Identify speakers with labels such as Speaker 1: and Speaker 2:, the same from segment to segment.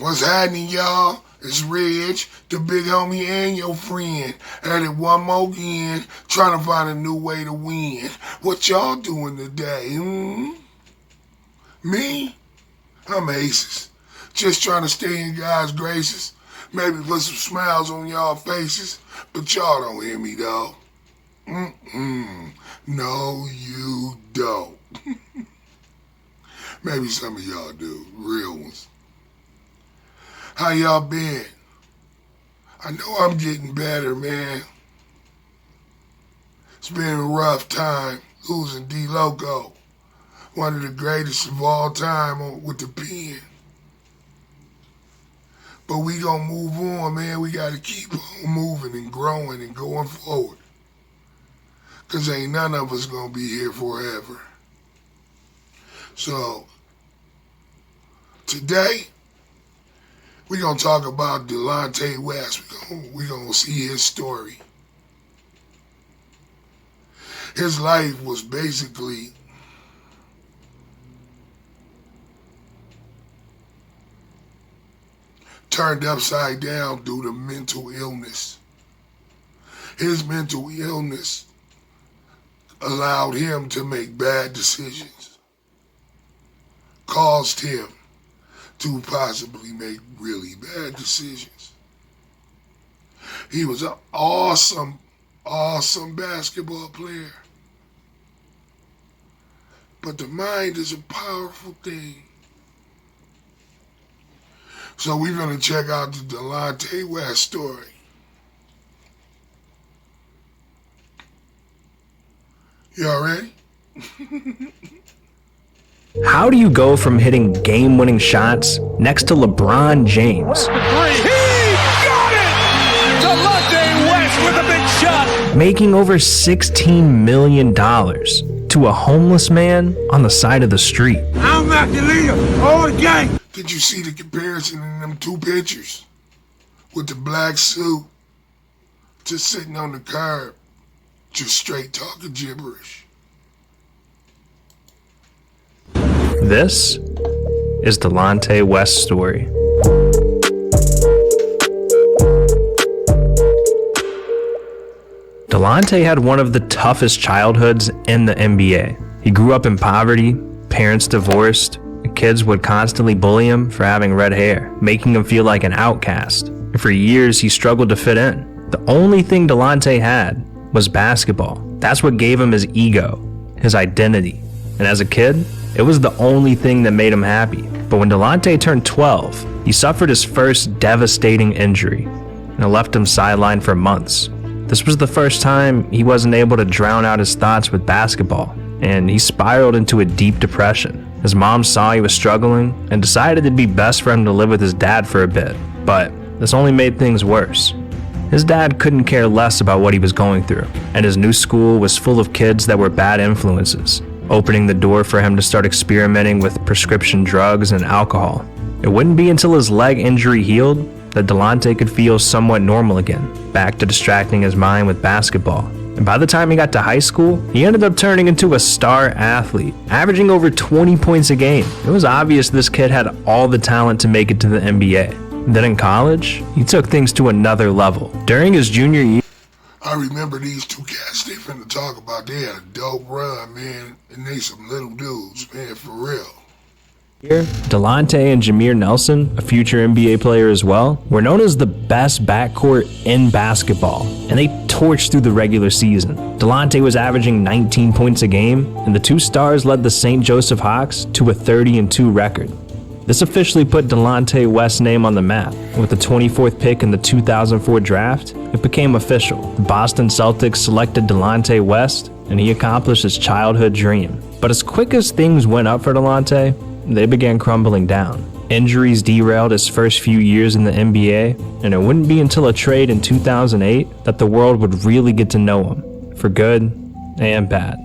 Speaker 1: What's happening, y'all? It's Reg, the big homie and your friend. At it one more again, trying to find a new way to win. What y'all doing today, Me? I'm aces. Just trying to stay in God's graces. Maybe put some smiles on y'all faces. But y'all don't hear me, though. No, you don't. Maybe some of y'all do. Real ones. How y'all been? I know I'm getting better, man. It's been a rough time losing D Loco, one of the greatest of all time with the pen. But we gonna move on, man. We gotta keep on moving and growing and going forward. Cause ain't none of us gonna be here forever. So, today, we're going to talk about Delonte West. We're going to see his story. His life was basically turned upside down due to mental illness. His mental illness allowed him to make bad decisions, caused him to possibly make really bad decisions. He was an awesome basketball player. But the mind is a powerful thing. So we're going to check out the Delonte West story. Y'all ready?
Speaker 2: How do you go from hitting game-winning shots next to LeBron James,
Speaker 3: He got it! Delonte West with a big shot!
Speaker 2: making over $16 million to a homeless man on the side of the street?
Speaker 3: I'm not the leader. All the gang.
Speaker 1: Did you see the comparison in them two pictures? With the black suit, just sitting on the curb, just straight talking gibberish.
Speaker 2: This is Delonte West's story. Delonte had one of the toughest childhoods in the NBA. He grew up in poverty, parents divorced, and kids would constantly bully him for having red hair, making him feel like an outcast. And for years, he struggled to fit in. The only thing Delonte had was basketball. That's what gave him his ego, his identity. And as a kid, it was the only thing that made him happy. But when Delonte turned 12, he suffered his first devastating injury, and it left him sidelined for months. This was the first time he wasn't able to drown out his thoughts with basketball, and he spiraled into a deep depression. His mom saw he was struggling and decided it'd be best for him to live with his dad for a bit, but this only made things worse. His dad couldn't care less about what he was going through, and his new school was full of kids that were bad influences, opening the door for him to start experimenting with prescription drugs and alcohol. It wouldn't be until his leg injury healed that Delonte could feel somewhat normal again, back to distracting his mind with basketball. And by the time he got to high school, he ended up turning into a star athlete, averaging over 20 points a game. It was obvious this kid had all the talent to make it to the NBA. Then in college, he took things to another level. During his junior year,
Speaker 1: I remember these two cats they finna talk about. They had a dope run, man, and they some little dudes, man, for real.
Speaker 2: Delonte and Jameer Nelson, a future NBA player as well, were known as the best backcourt in basketball, and they torched through the regular season. Delonte was averaging 19 points a game, and the two stars led the St. Joseph Hawks to a 30-2 record. This officially put Delonte West's name on the map. With the 24th pick in the 2004 draft, it became official. The Boston Celtics selected Delonte West, and he accomplished his childhood dream. But as quick as things went up for Delonte, they began crumbling down. Injuries derailed his first few years in the NBA, and it wouldn't be until a trade in 2008 that the world would really get to know him, for good and bad.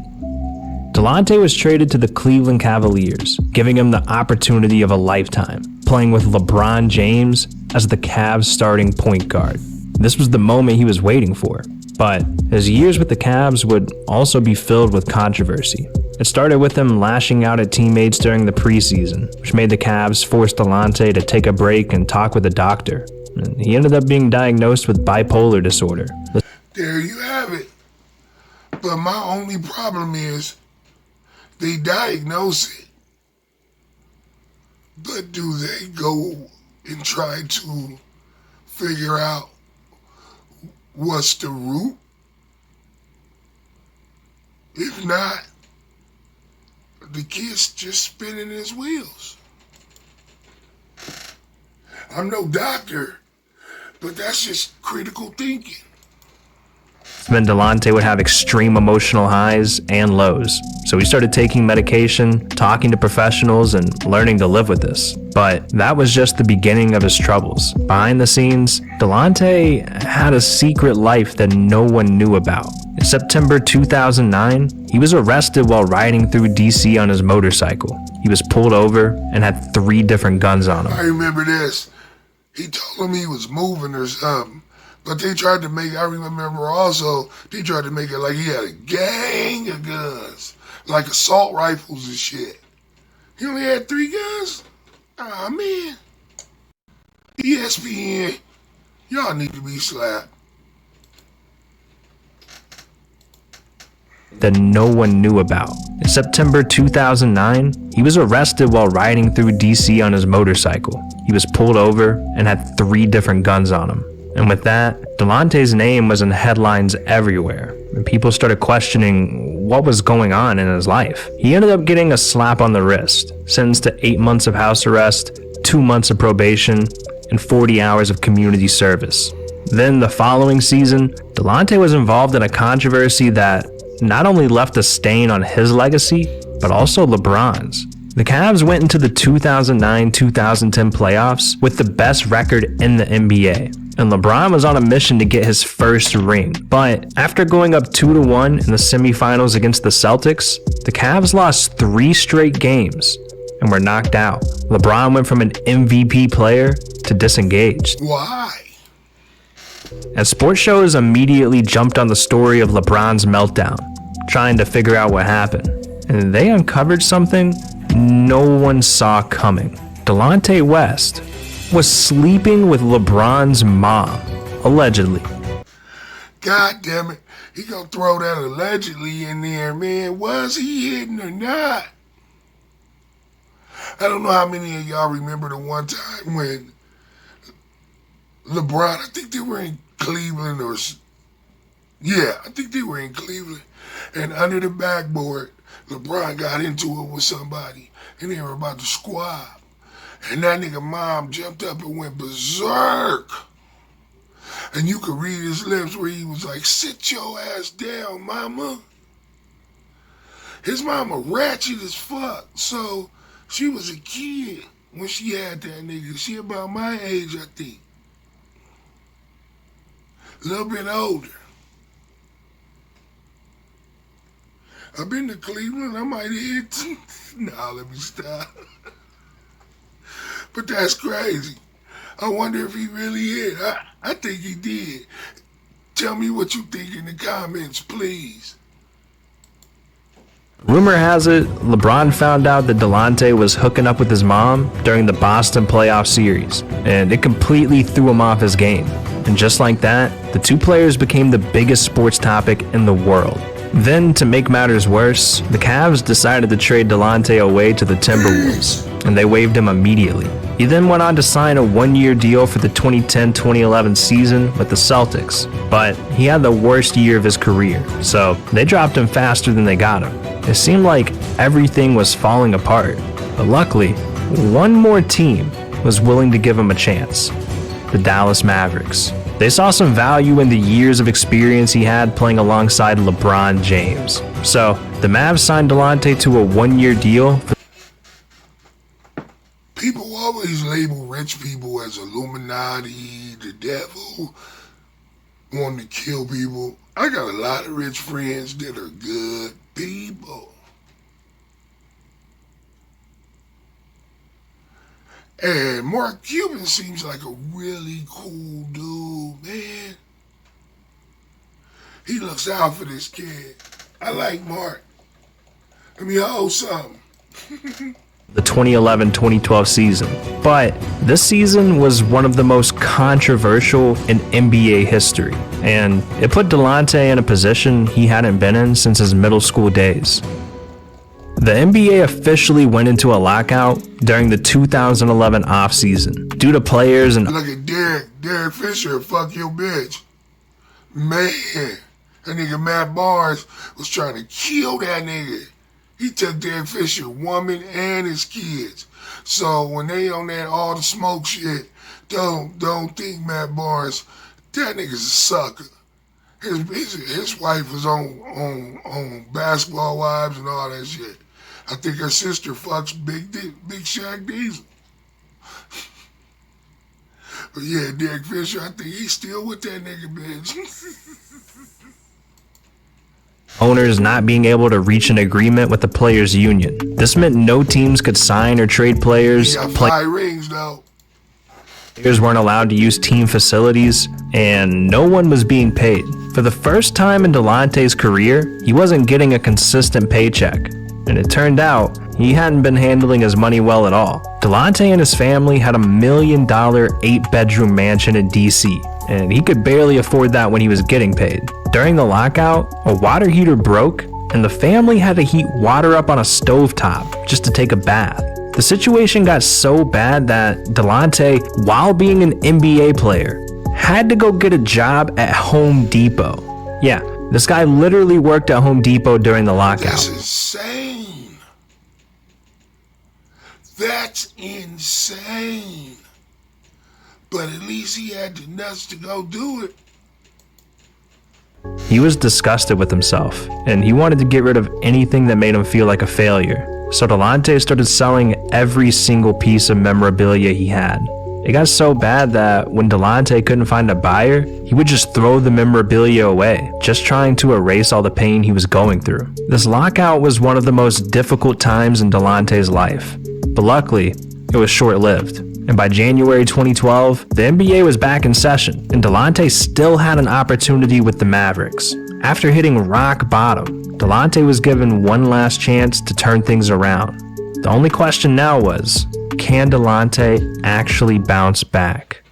Speaker 2: Delonte was traded to the Cleveland Cavaliers, giving him the opportunity of a lifetime, playing with LeBron James as the Cavs' starting point guard. This was the moment he was waiting for, but his years with the Cavs would also be filled with controversy. It started with him lashing out at teammates during the preseason, which made the Cavs force Delonte to take a break and talk with a doctor. And he ended up being diagnosed with bipolar disorder.
Speaker 1: There you have it. But my only problem is they diagnose it. But do they go and try to figure out what's the root? If not, the kid's just spinning his wheels. I'm no doctor, but that's just critical thinking.
Speaker 2: Then Delonte would have extreme emotional highs and lows. So he started taking medication, talking to professionals, and learning to live with this. But that was just the beginning of his troubles. Behind the scenes, Delonte had a secret life that no one knew about. In September 2009, he was arrested while riding through DC on his motorcycle. He was pulled over and had 3 different guns on him.
Speaker 1: I remember this. He told him he was moving or something. But they tried to make, I remember also, they tried to make it like he had a gang of guns. Like assault rifles and shit. He only had 3 guns? Aw, man. ESPN, y'all need to be slapped.
Speaker 2: That no one knew about. In September 2009, he was arrested while riding through DC on his motorcycle. He was pulled over and had 3 different guns on him. And with that, Delonte's name was in headlines everywhere, and people started questioning what was going on in his life. He ended up getting a slap on the wrist, sentenced to 8 months of house arrest, 2 months of probation, and 40 hours of community service. Then the following season, Delonte was involved in a controversy that not only left a stain on his legacy, but also LeBron's. The Cavs went into the 2009-2010 playoffs with the best record in the NBA. And LeBron was on a mission to get his first ring. But after going up 2-1 in the semifinals against the Celtics, the Cavs lost 3 straight games and were knocked out. LeBron went from an MVP player to disengaged.
Speaker 1: Why?
Speaker 2: And sports shows immediately jumped on the story of LeBron's meltdown, trying to figure out what happened. And they uncovered something no one saw coming. Delonte West was sleeping with LeBron's mom, allegedly.
Speaker 1: God damn it. He gonna throw that allegedly in there, man. Was he hitting or not? I don't know how many of y'all remember the one time when LeBron, I think they were in Cleveland I think they were in Cleveland. And under the backboard, LeBron got into it with somebody and they were about to squab. And that nigga mom jumped up and went berserk. And you could read his lips where he was like, sit your ass down, mama. His mama ratchet as fuck. So she was a kid when she had that nigga. She about my age, I think. A little bit older. I've been to Cleveland. I might hit. Nah, let me stop. But that's crazy. I wonder if he really hit. I think he did. Tell me what you think in the comments, please.
Speaker 2: Rumor has it, LeBron found out that Delonte was hooking up with his mom during the Boston playoff series, and it completely threw him off his game. And just like that, the 2 players became the biggest sports topic in the world. Then, to make matters worse, the Cavs decided to trade Delonte away to the Timberwolves, and they waived him immediately. He then went on to sign a 1-year deal for the 2010-2011 season with the Celtics, but he had the worst year of his career, so they dropped him faster than they got him. It seemed like everything was falling apart, but luckily, one more team was willing to give him a chance: the Dallas Mavericks. They saw some value in the years of experience he had playing alongside LeBron James. So, the Mavs signed Delonte to a 1-year deal.
Speaker 1: People always label rich people as Illuminati, the devil, wanting to kill people. I got a lot of rich friends that are good people. And Mark Cuban seems like a really cool dude, man. He looks out for this kid. I like Mark. Let me hold something.
Speaker 2: The 2011-2012 season. But this season was one of the most controversial in NBA history, and it put Delonte in a position he hadn't been in since his middle school days. The NBA officially went into a lockout during the 2011 offseason due to players and
Speaker 1: Look at Derek Fisher, fuck your bitch. Man, that nigga Matt Barnes was trying to kill that nigga. He took Derek Fisher, woman, and his kids. So when they on that all the smoke shit, don't think Matt Barnes, that nigga's a sucker. His wife was on Basketball Wives and all that shit. I think her sister fucks Big Shaq Diesel. But yeah, Derek Fisher, I think he's still with that nigga, bitch.
Speaker 2: owners not being able to reach an agreement with the players' union. This meant no teams could sign or trade players.
Speaker 1: He got 5 rings, though.
Speaker 2: Players weren't allowed to use team facilities, and no one was being paid. For the first time in Delonte's career, he wasn't getting a consistent paycheck, and it turned out he hadn't been handling his money well at all. Delonte and his family had $1 million 8-bedroom mansion in DC, and he could barely afford that when he was getting paid. During the lockout, a water heater broke, and the family had to heat water up on a stovetop just to take a bath. The situation got so bad that Delonte, while being an NBA player, had to go get a job at Home Depot. Yeah, this guy literally worked at Home Depot during the lockout.
Speaker 1: That's insane. That's insane. But at least he had the nuts to go do it.
Speaker 2: He was disgusted with himself, and he wanted to get rid of anything that made him feel like a failure. So Delonte started selling every single piece of memorabilia he had. It got so bad that when Delonte couldn't find a buyer, he would just throw the memorabilia away, just trying to erase all the pain he was going through. This lockout was one of the most difficult times in Delonte's life, but luckily, it was short-lived. And by January 2012, the NBA was back in session, and Delonte still had an opportunity with the Mavericks. After hitting rock bottom, Delonte was given one last chance to turn things around. The only question now was, can Delonte actually bounce back?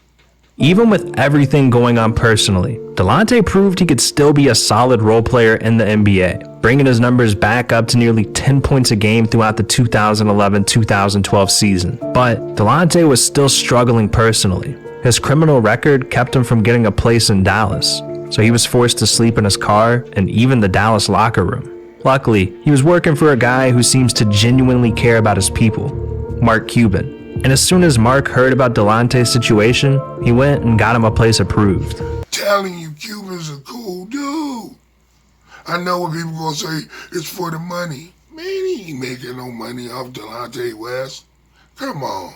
Speaker 2: Even with everything going on personally, Delonte proved he could still be a solid role player in the NBA, bringing his numbers back up to nearly 10 points a game throughout the 2011-2012 season. But Delonte was still struggling personally. His criminal record kept him from getting a place in Dallas, so he was forced to sleep in his car and even the Dallas locker room. Luckily, he was working for a guy who seems to genuinely care about his people, Mark Cuban. And as soon as Mark heard about Delonte's situation, he went and got him a place approved.
Speaker 1: Telling you, Cuban's a cool dude. I know what people gonna say, it's for the money. Man, he ain't making no money off Delonte West. Come on.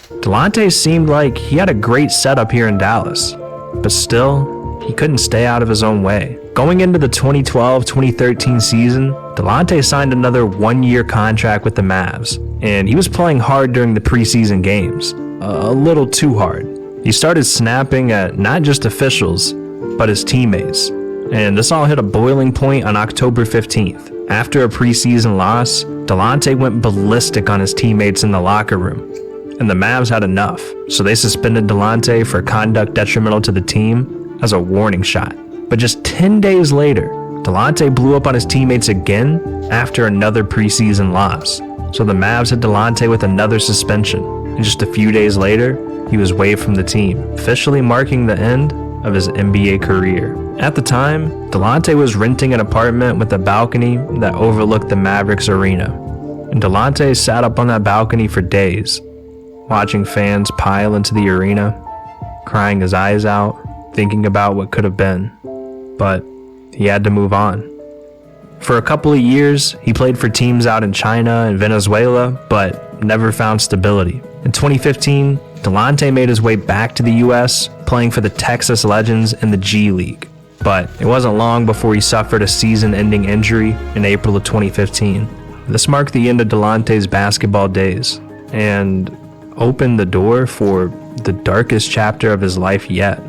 Speaker 2: Delonte seemed like he had a great setup here in Dallas, but still, he couldn't stay out of his own way. Going into the 2012-2013 season, Delonte signed another one-year contract with the Mavs, and he was playing hard during the preseason games, a little too hard. He started snapping at not just officials, but his teammates, and this all hit a boiling point on October 15th. After a preseason loss, Delonte went ballistic on his teammates in the locker room, and the Mavs had enough, so they suspended Delonte for conduct detrimental to the team as a warning shot. But just 10 days later, Delonte blew up on his teammates again after another preseason loss. So the Mavs hit Delonte with another suspension, and just a few days later, he was waived from the team, officially marking the end of his NBA career. At the time, Delonte was renting an apartment with a balcony that overlooked the Mavericks arena. And Delonte sat up on that balcony for days, watching fans pile into the arena, crying his eyes out, thinking about what could have been. But he had to move on. For a couple of years, he played for teams out in China and Venezuela, but never found stability. In 2015, Delonte made his way back to the US, playing for the Texas Legends in the G League. But it wasn't long before he suffered a season-ending injury in April of 2015. This marked the end of Delonte's basketball days, and opened the door for the darkest chapter of his life yet.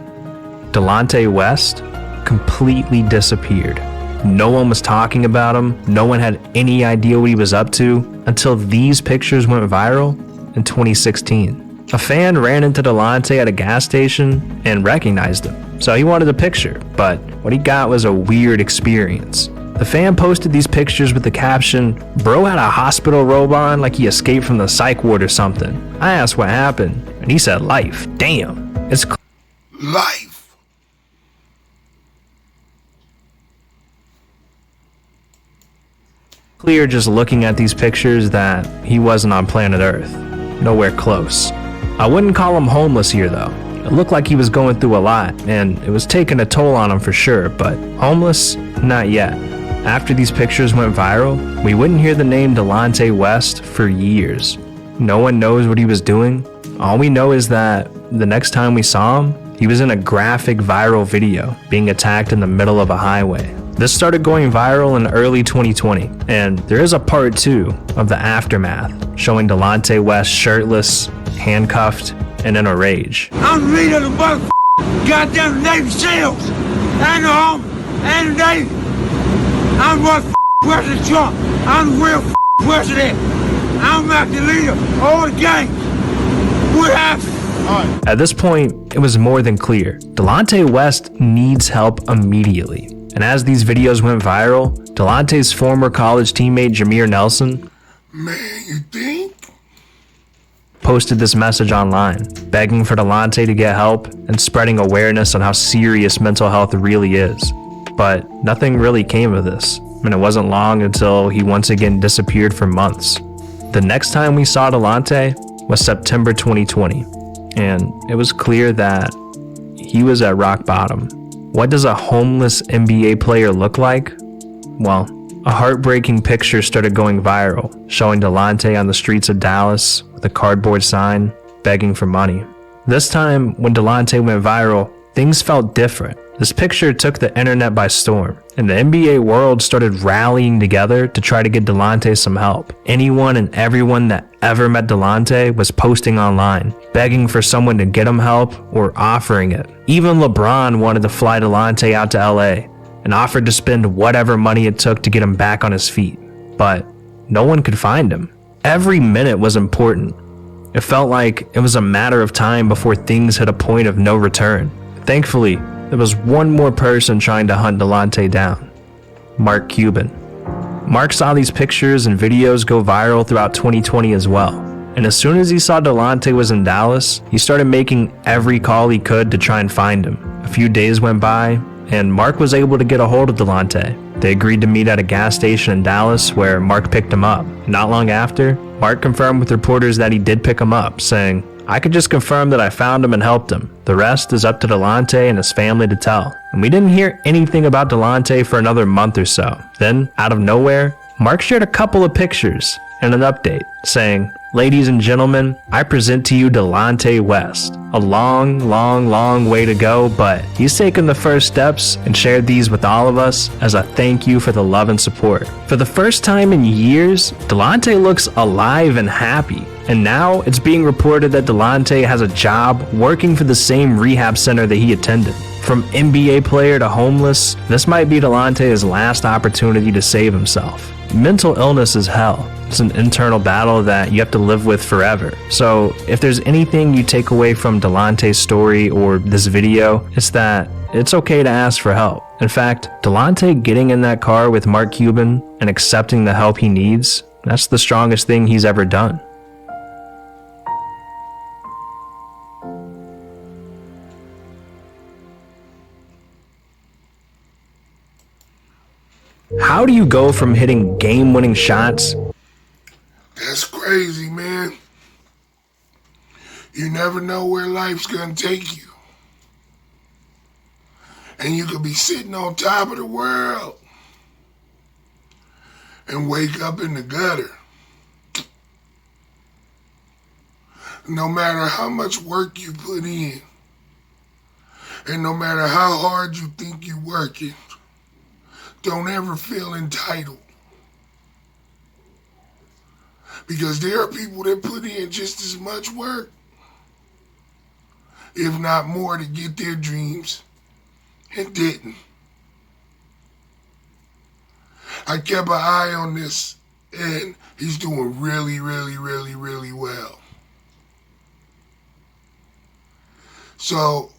Speaker 2: Delonte West completely disappeared. No one was talking about him. No one had any idea what he was up to until these pictures went viral in 2016. A fan ran into Delonte at a gas station and recognized him, so he wanted a picture, but what he got was a weird experience. The fan posted these pictures with the caption, "Bro had a hospital robe on like he escaped from the psych ward or something." I asked what happened, and he said life. Damn, it's
Speaker 1: Life.
Speaker 2: clear just looking at these pictures that he wasn't on planet Earth. Nowhere close. I wouldn't call him homeless here though. It looked like he was going through a lot, and it was taking a toll on him for sure, but homeless? Not yet. After these pictures went viral, we wouldn't hear the name Delonte West for years. No one knows what he was doing. All we know is that the next time we saw him, he was in a graphic viral video being attacked in the middle of a highway. This started going viral in early 2020, and there is a part 2 of the aftermath showing Delonte West shirtless, handcuffed, and in a rage.
Speaker 4: I'm the leader of the motherfucking goddamn Navy SEALs and the Army and the Navy. I'm President Trump. I'm the real president. I'm not the leader of all the gangs. What happened?
Speaker 2: At this point, it was more than clear. Delonte West needs help immediately. And as these videos went viral, Delonte's former college teammate Jameer Nelson
Speaker 1: Man, you think?
Speaker 2: posted this message online, begging for Delonte to get help and spreading awareness on how serious mental health really is. But nothing really came of this, and it wasn't long until he once again disappeared for months. The next time we saw Delonte was September 2020, and it was clear that he was at rock bottom. What does a homeless NBA player look like? Well, a heartbreaking picture started going viral, showing Delonte on the streets of Dallas with a cardboard sign, begging for money. This time, when Delonte went viral, things felt different. This picture took the internet by storm, and the NBA world started rallying together to try to get Delonte some help. Anyone and everyone that ever met Delonte was posting online, begging for someone to get him help or offering it. Even LeBron wanted to fly Delonte out to LA and offered to spend whatever money it took to get him back on his feet. But no one could find him. Every minute was important. It felt like it was a matter of time before things hit a point of no return. Thankfully, there was one more person trying to hunt Delonte down: Mark Cuban. Mark saw these pictures and videos go viral throughout 2020 as well. And as soon as he saw Delonte was in Dallas, he started making every call he could to try and find him. A few days went by, and Mark was able to get a hold of Delonte. They agreed to meet at a gas station in Dallas where Mark picked him up. Not long after, Mark confirmed with reporters that he did pick him up, saying, "I could just confirm that I found him and helped him. The rest is up to Delonte and his family to tell." And we didn't hear anything about Delonte for another month or so. Then, out of nowhere, Mark shared a couple of pictures and an update, saying, "Ladies and gentlemen, I present to you Delonte West. A long way to go, but he's taken the first steps and shared these with all of us as a thank you for the love and support." For the first time in years, Delonte looks alive and happy. And now it's being reported that Delonte has a job working for the same rehab center that he attended. From NBA player to homeless, this might be Delonte's last opportunity to save himself. Mental illness is hell. It's an internal battle that you have to live with forever. So if there's anything you take away from Delonte's story or this video, it's that it's okay to ask for help. In fact, Delonte getting in that car with Mark Cuban and accepting the help he needs, that's the strongest thing he's ever done. How do you go from hitting game-winning shots?
Speaker 1: That's crazy, man. You never know where life's gonna take you. And you could be sitting on top of the world and wake up in the gutter. No matter how much work you put in, and no matter how hard you think you're working, don't ever feel entitled. Because there are people that put in just as much work, if not more, to get their dreams and didn't. I kept an eye on this, and he's doing really, really, really, really well. So,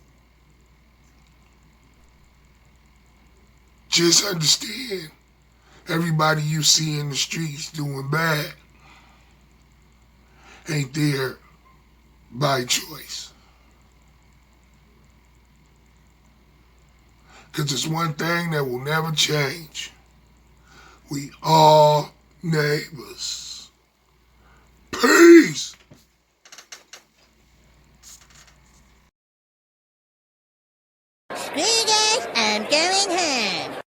Speaker 1: just understand, everybody you see in the streets doing bad ain't there by choice. Because it's one thing that will never change. We all neighbors.